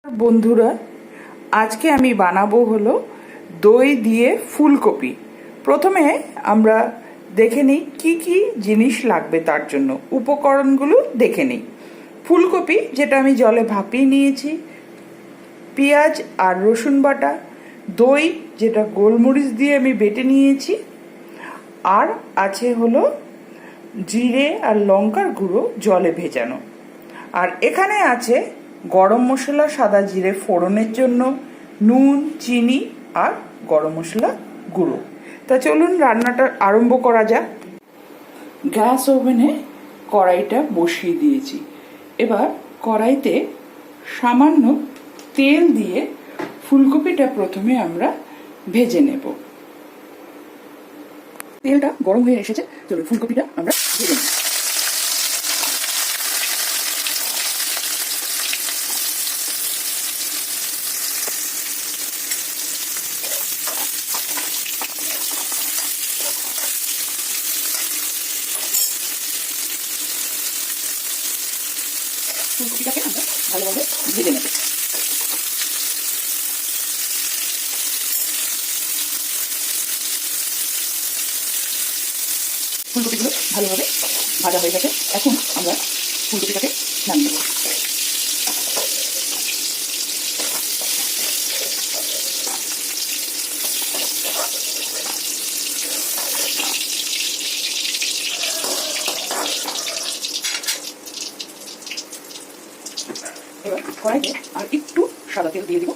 বন্ধুরা, আজকে আমি বানাবো হলো দই দিয়ে ফুলকপি। প্রথমে আমরা দেখে নিই কি কি জিনিস লাগবে। তার জন্য উপকরণগুলো দেখে নিই। ফুলকপি, যেটা আমি জলে ভাপিয়ে নিয়েছি, পেঁয়াজ আর রসুন বাটা, দই যেটা গোলমরিচ দিয়ে আমি বেটে নিয়েছি, আর আছে হলো জিরে আর লঙ্কার গুঁড়ো জলে ভেজানো, আর এখানে আছে গরম মশলা, সাদা জিরে ফোড়নের জন্য, নুন, চিনি আর গরম মশলা গুঁড়ো। তা চলুন রান্নাটা আরম্ভ করা যাক। গ্যাস ওভেনে কড়াইটা বসিয়ে দিয়েছি। এবার কড়াইতে সামান্য তেল দিয়ে ফুলকপিটা প্রথমে আমরা ভেজে নেব। তেলটা গরম হয়ে এসেছে, চলুন ফুলকপিটা আমরা ভেজে নেব। ফুলকপিটাকে আমরা ভালোভাবে ভেজে নেব। ফুলকপিগুলো ভালোভাবে ভাজা হয়ে গেছে। এখন আমরা ফুলকপিটাকে নামিয়ে নেব। এবার কড়াইতে আর একটু সাদা তেল দিয়ে দিব,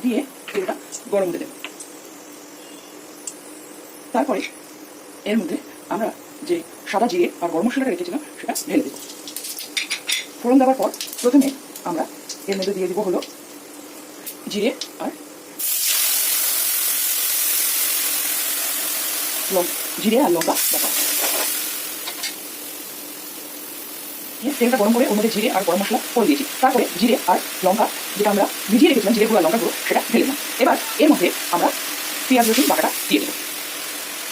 দিয়ে তেলটা গরম করে দেব। তারপরে এর মধ্যে আমরা যে সাদা জিরে আর গরম মশলাটা রেখেছিলাম সেটা ঢেলে দেব। ফোড়ন দেওয়ার পর প্রথমে আমরা এর মধ্যে দিয়ে দিব হলো জিরে আর লঙ্কা বাটা। তেলটা গরম করে ওর মধ্যে জিরে আর গরম মশলা করে দিয়েছি। তারপরে জিরে আর লঙ্কা যেটা আমরা ভিজিয়ে রেখেছিলাম, জিরে গুঁড়ো আর লঙ্কা গুঁড়ো, সেটা ঢেলে দিলাম। এবার এর মধ্যে আমরা পেঁয়াজ রসুন বাটাটা দিয়ে দেবো।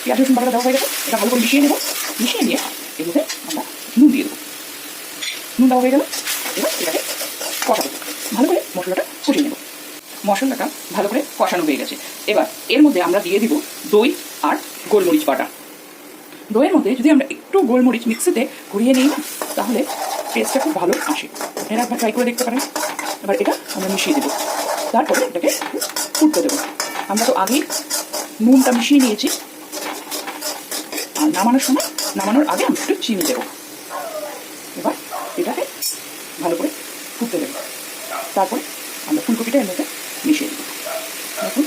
পেঁয়াজ রসুন বাটাটা দেওয়া হয়ে গেছে, এটা ভালো করে মিশিয়ে নেব। মিশিয়ে নিয়ে এর মধ্যে আমরা নুন দিয়ে দেবো। নুন দেওয়া হয়ে গেল, এবার এটাকে কষাবো। ভালো করে মশলাটা কষিয়ে নেব। মশলাটা ভালো করে কষানো হয়ে গেছে। এবার এর মধ্যে আমরা দিয়ে দিব দই আর গোলমরিচ বাটা। দইয়ের মধ্যে যদি আমরা একটু গোলমরিচ মিক্সিতে ঘুরিয়ে নিই না, তাহলে টেস্টটা খুব ভালো আসে। এরা একবার ট্রাই করে দেখতে পারেন। এবার এটা আমরা মিশিয়ে দেবো। তারপরে এটাকে ফুটতে দেবো। আমরা তো আগেই নুনটা মিশিয়ে নিয়েছি, আর নামানোর আগে আমি একটু চিনি দেবো। এবার এটাকে ভালো করে ফুটতে দেবো। তারপরে আমরা ফুলকপিটা এর মধ্যে মিশিয়ে দেবো। দেখুন,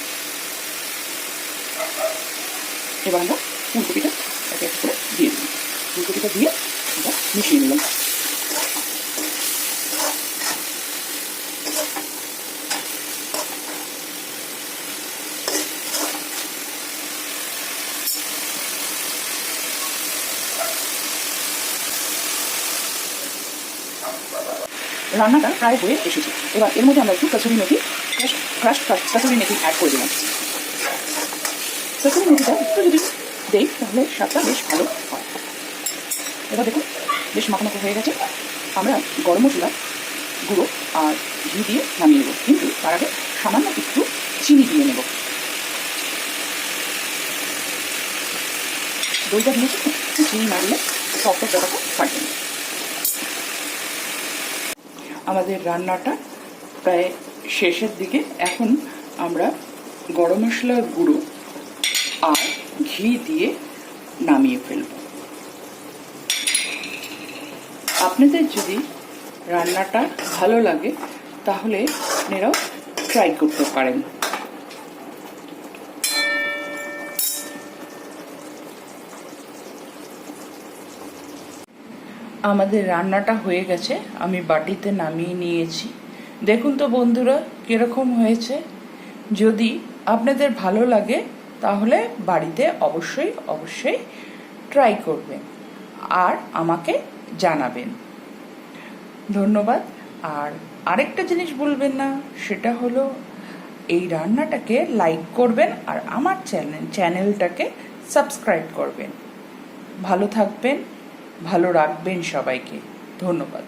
এবার আমরা ফুলকপিটা একে এক করে দিয়ে দিই। ফুলকপিটা দিয়ে আমরা মিশিয়ে নিলাম। রান্নাটা প্রায় হয়ে এসেছে। এবার এর মধ্যে আমরা একটু কসুরি মেথি, ফ্রেশ কসুরি মেথি অ্যাড করে দিলাম। কসুরি মেথিটা একটু যদি দেই তাহলে স্বাদটা বেশ ভালো হয়। এবার দেখুন বেশ মাখামাখা হয়ে গেছে। আমরা গরম মশলা গুঁড়ো আর ঘি দিয়ে নামিয়ে নেব, কিন্তু তার আগে সামান্য একটু চিনি দিয়ে নেব। দইটা দিয়েছি, চিনি না দিলে সবটা ব্যাপারটা কাটবে না। আমাদের রান্নাটা প্রায় শেষের দিকে। এখন আমরা গরম মশলার গুঁড়ো আর ঘি দিয়ে নামিয়ে ফেলব। আপনাদের যদি রান্নাটা ভালো লাগে তাহলে আপনারাও ট্রাই করতে পারেন। আমাদের রান্নাটা হয়ে গেছে, আমি বাটিতে নামিয়ে নিয়েছি। দেখুন তো বন্ধুরা কীরকম হয়েছে। যদি আপনাদের ভালো লাগে তাহলে বাড়িতে অবশ্যই ট্রাই করবেন আর আমাকে জানাবেন। ধন্যবাদ। আর আরেকটা জিনিস বলবেন না, সেটা হলো এই রান্নাটাকে লাইক করবেন আর আমার চ্যানেলটাকে সাবস্ক্রাইব করবেন। ভালো থাকবেন, ভালো রাখবেন সবাইকে। ধন্যবাদ।